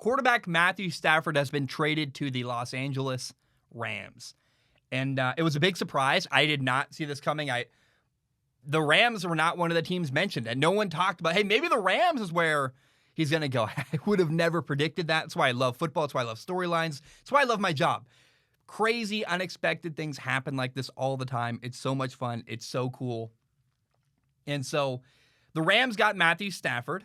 quarterback Matthew Stafford has been traded to the Los Angeles Rams. And it was a big surprise. I did not see this coming. The Rams were not one of the teams mentioned, and no one talked about, hey, maybe the Rams is where he's going to go. I would have never predicted that. That's why I love football. That's why I love storylines. That's why I love my job. Crazy, unexpected things happen like this all the time. It's so much fun. It's so cool. And so the Rams got Matthew Stafford.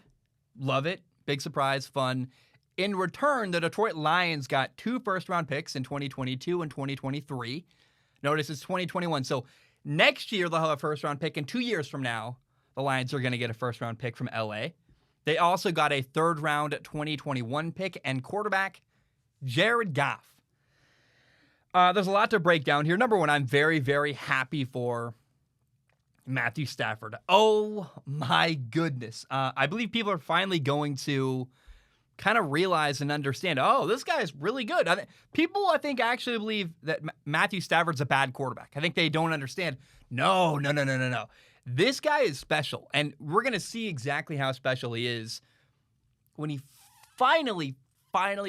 Love it. Big surprise, fun. In return, the Detroit Lions got 2 first-round picks in 2022 and 2023. Notice it's 2021. So next year, they'll have a first-round pick, and 2 years from now, the Lions are going to get a first-round pick from L.A. They also got a third-round 2021 pick and quarterback Jared Goff. There's a lot to break down here. Number one, I'm very, very happy for Matthew Stafford. Oh, my goodness. I believe people are finally going to kind of realize and understand, oh, this guy is really good. People, I think, actually believe that Matthew Stafford's a bad quarterback. I think they don't understand. No. This guy is special, and we're going to see exactly how special he is when he finally,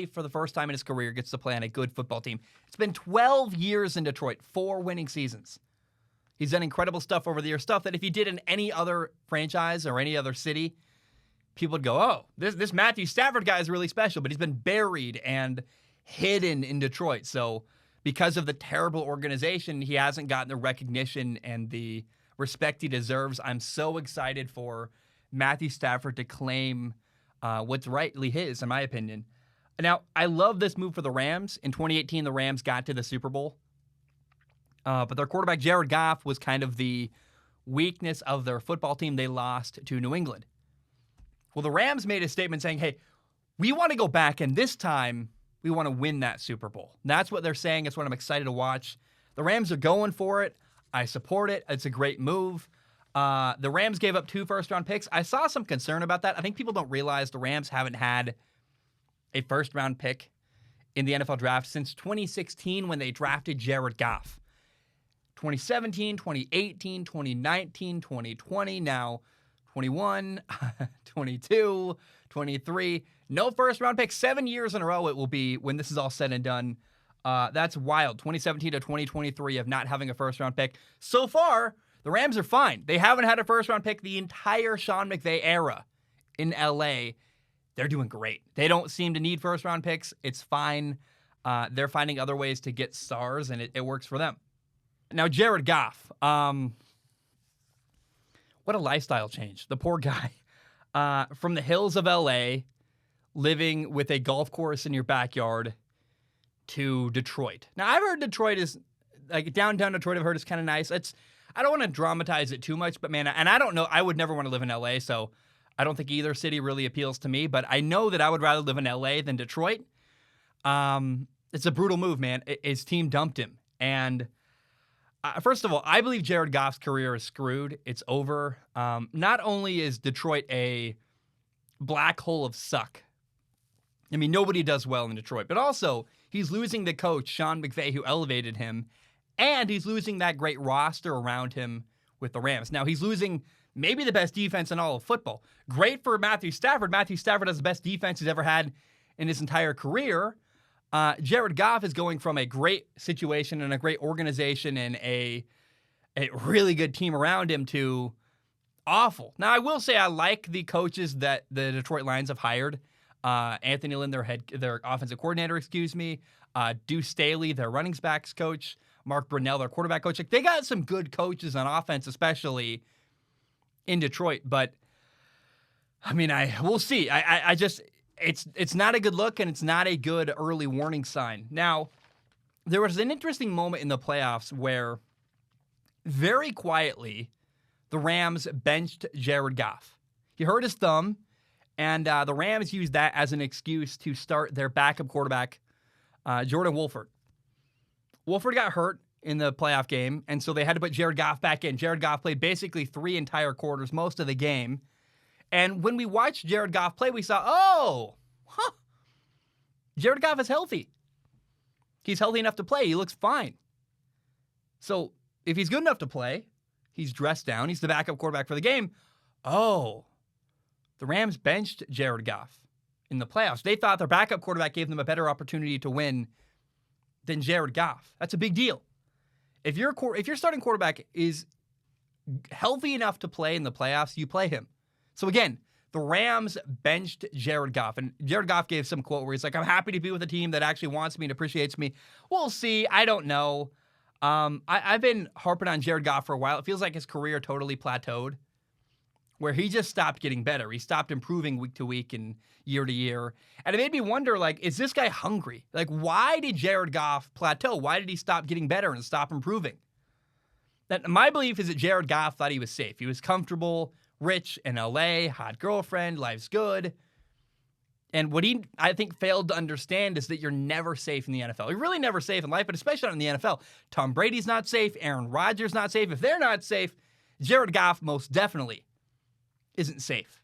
for the first time in his career, gets to play on a good football team. It's been 12 years in Detroit, 4 winning seasons. He's done incredible stuff over the years, stuff that if he did in any other franchise or any other city, people would go, oh, this Matthew Stafford guy is really special, but he's been buried and hidden in Detroit. So because of the terrible organization, he hasn't gotten the recognition and the respect he deserves. I'm so excited for Matthew Stafford to claim what's rightly his, in my opinion. Now, I love this move for the Rams. In 2018, the Rams got to the Super Bowl. But their quarterback, Jared Goff, was kind of the weakness of their football team. They lost to New England. Well, the Rams made a statement saying, hey, we want to go back, and this time we want to win that Super Bowl. And that's what they're saying. It's what I'm excited to watch. The Rams are going for it. I support it. It's a great move. The Rams gave up 2 first-round picks. I saw some concern about that. I think people don't realize the Rams haven't had a first-round pick in the NFL draft since 2016 when they drafted Jared Goff. 2017, 2018, 2019, 2020, now 21, 22, 23. No first-round pick. 7 years in a row it will be when this is all said and done. That's wild. 2017 to 2023 of not having a first-round pick. So far, the Rams are fine. They haven't had a first-round pick the entire Sean McVay era in L.A. They're doing great. They don't seem to need first-round picks. It's fine. They're finding other ways to get stars, and it works for them. Now, Jared Goff. What a lifestyle change. The poor guy. From the hills of L.A., living with a golf course in your backyard, to Detroit. Now, I've heard Detroit is, like downtown Detroit, I've heard is kind of nice. I don't want to dramatize it too much, but man, and I don't know, I would never want to live in LA, so I don't think either city really appeals to me, but I know that I would rather live in LA than Detroit. It's a brutal move, man. His team dumped him. And first of all, I believe Jared Goff's career is screwed. It's over. Not only is Detroit a black hole of suck, I mean, nobody does well in Detroit, but also he's losing the coach, Sean McVay, who elevated him, and he's losing that great roster around him with the Rams. Now, he's losing maybe the best defense in all of football. Great for Matthew Stafford. Matthew Stafford has the best defense he's ever had in his entire career. Jared Goff is going from a great situation and a great organization and a really good team around him to awful. Now, I will say I like the coaches that the Detroit Lions have hired. Anthony Lynn, their offensive coordinator, Deuce Staley, their running backs coach, Mark Brunell, their quarterback coach. Like, they got some good coaches on offense, especially in Detroit. But I mean, we'll see. I just it's not a good look, and it's not a good early warning sign. Now, there was an interesting moment in the playoffs where very quietly the Rams benched Jared Goff. He hurt his thumb. And the Rams used that as an excuse to start their backup quarterback, Jordan Wolford. Wolford got hurt in the playoff game, and so they had to put Jared Goff back in. Jared Goff played basically 3 entire quarters, most of the game. And when we watched Jared Goff play, we saw, Jared Goff is healthy. He's healthy enough to play. He looks fine. So if he's good enough to play, he's dressed down, he's the backup quarterback for the game. The Rams benched Jared Goff. in the playoffs. They thought their backup quarterback gave them a better opportunity to win than Jared Goff. That's a big deal. If your starting quarterback is healthy enough to play in the playoffs, you play him. So again, the Rams benched Jared Goff, and Jared Goff gave some quote where he's like, "I'm happy to be with a team that actually wants me and appreciates me." We'll see. I don't know. I've been harping on Jared Goff for a while. It feels like his career totally plateaued, where he just stopped getting better. He stopped improving week to week and year to year. And it made me wonder, like, is this guy hungry? Like, why did Jared Goff plateau? Why did he stop getting better and stop improving? My belief is that Jared Goff thought he was safe. He was comfortable, rich in LA, hot girlfriend, life's good. And what he, I think, failed to understand is that you're never safe in the NFL. You're really never safe in life, but especially not in the NFL. Tom Brady's not safe. Aaron Rodgers not safe. If they're not safe, Jared Goff most definitely isn't safe.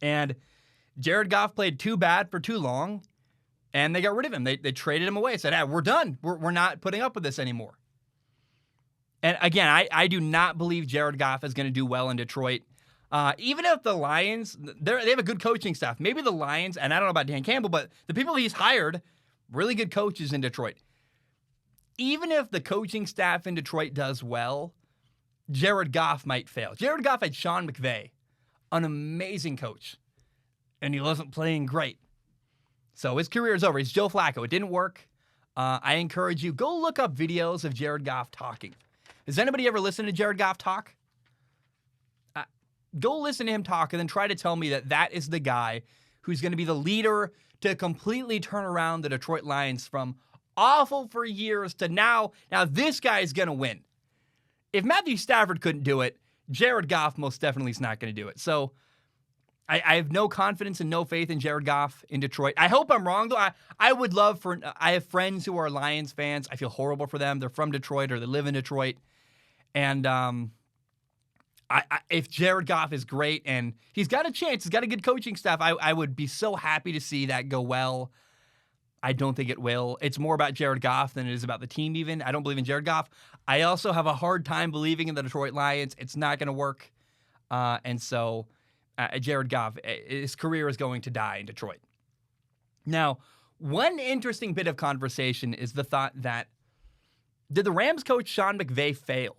And Jared Goff played too bad for too long, and they got rid of him. They traded him away. Said, we're done. We're not putting up with this anymore. And again, I do not believe Jared Goff is going to do well in Detroit. Even if the Lions, they have a good coaching staff. Maybe the Lions, and I don't know about Dan Campbell, but the people he's hired, really good coaches in Detroit. Even if the coaching staff in Detroit does well, Jared Goff might fail. Jared Goff had Sean McVay, an amazing coach, and he wasn't playing great. So his career is over. He's Joe Flacco. It didn't work. I encourage you, go look up videos of Jared Goff talking. Has anybody ever listened to Jared Goff talk? Go listen to him talk and then try to tell me that that is the guy who's going to be the leader to completely turn around the Detroit Lions from awful for years to now. Now this guy is going to win. If Matthew Stafford couldn't do it, Jared Goff most definitely is not going to do it. So I have no confidence and no faith in Jared Goff in Detroit. I hope I'm wrong, though. I would love for – I have friends who are Lions fans. I feel horrible for them. They're from Detroit or they live in Detroit. And if Jared Goff is great and he's got a chance, he's got a good coaching staff, I would be so happy to see that go well. I don't think it will. It's more about Jared Goff than it is about the team even. I don't believe in Jared Goff. I also have a hard time believing in the Detroit Lions. It's not going to work. And so Jared Goff, his career is going to die in Detroit. Now, one interesting bit of conversation is the thought that, did the Rams coach Sean McVay fail?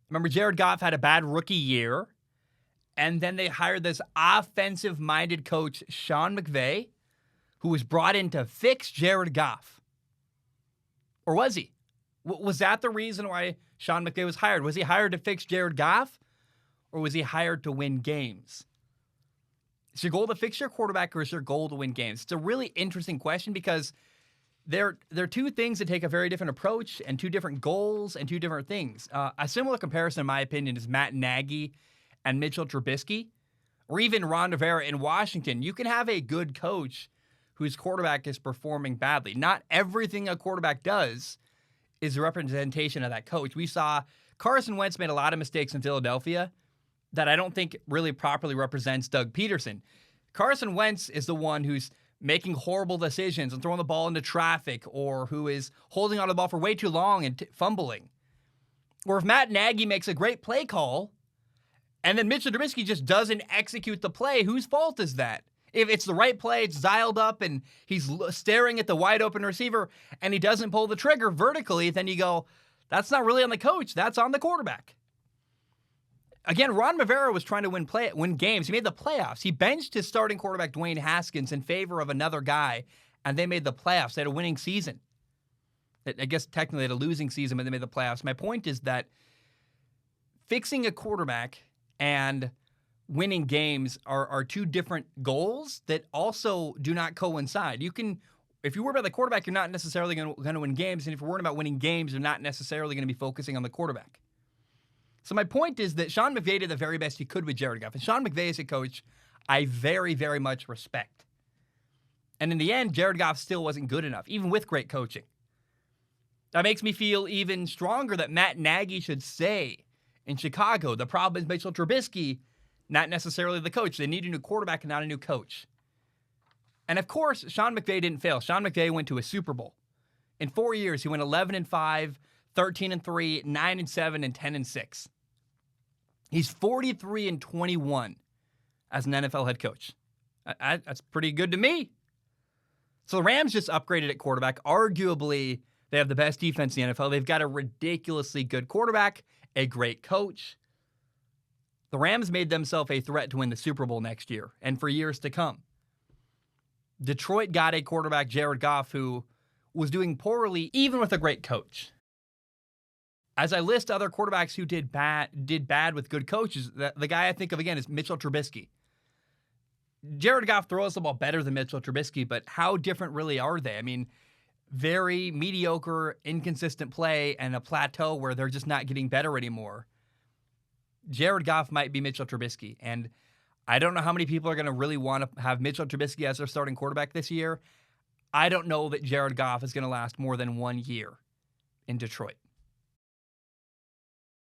Remember, Jared Goff had a bad rookie year, and then they hired this offensive-minded coach, Sean McVay, who was brought in to fix Jared Goff. Or was he? Was that the reason why Sean McVay was hired? Was he hired to fix Jared Goff, or was he hired to win games? Is your goal to fix your quarterback, or is your goal to win games? It's a really interesting question because they're two things that take a very different approach and two different goals and two different things. A similar comparison, in my opinion, is Matt Nagy and Mitchell Trubisky, or even Ron Rivera in Washington. You can have a good coach whose quarterback is performing badly. Not everything a quarterback does is a representation of that coach. We saw Carson Wentz made a lot of mistakes in Philadelphia that I don't think really properly represents Doug Peterson. Carson Wentz is the one who's making horrible decisions and throwing the ball into traffic, or who is holding on to the ball for way too long and fumbling. Or if Matt Nagy makes a great play call and then Mitchell Trubisky just doesn't execute the play, whose fault is that? If it's the right play, it's dialed up, and he's staring at the wide open receiver and he doesn't pull the trigger vertically, then you go, that's not really on the coach, that's on the quarterback. Again, Ron Rivera was trying to win games. He made the playoffs. He benched his starting quarterback, Dwayne Haskins, in favor of another guy, and they made the playoffs. They had a winning season. I guess technically they had a losing season, but they made the playoffs. My point is that fixing a quarterback and winning games are two different goals that also do not coincide. If you worry about the quarterback, you're not necessarily going to win games, and if you're worried about winning games, you're not necessarily going to be focusing on the quarterback. So my point is that Sean McVay did the very best he could with Jared Goff. And Sean McVay as a coach, I very, very much respect. And in the end, Jared Goff still wasn't good enough, even with great coaching. That makes me feel even stronger that Matt Nagy should stay in Chicago. The problem is Mitchell Trubisky, not necessarily the coach. They need a new quarterback and not a new coach. And of course, Sean McVay didn't fail. Sean McVay went to a Super Bowl. In 4 years, he went 11-5, 13-3, 9-7, and 10-6. He's 43-21 as an NFL head coach. That's pretty good to me. So the Rams just upgraded at quarterback. Arguably, they have the best defense in the NFL. They've got a ridiculously good quarterback, a great coach. The Rams made themselves a threat to win the Super Bowl next year and for years to come. Detroit got a quarterback, Jared Goff, who was doing poorly even with a great coach. As I list other quarterbacks who did bad with good coaches, the guy I think of again is Mitchell Trubisky. Jared Goff throws the ball better than Mitchell Trubisky, but how different really are they? I mean, very mediocre, inconsistent play and a plateau where they're just not getting better anymore. Jared Goff might be Mitchell Trubisky, and I don't know how many people are going to really want to have Mitchell Trubisky as their starting quarterback this year. I don't know that Jared Goff is going to last more than 1 year in Detroit.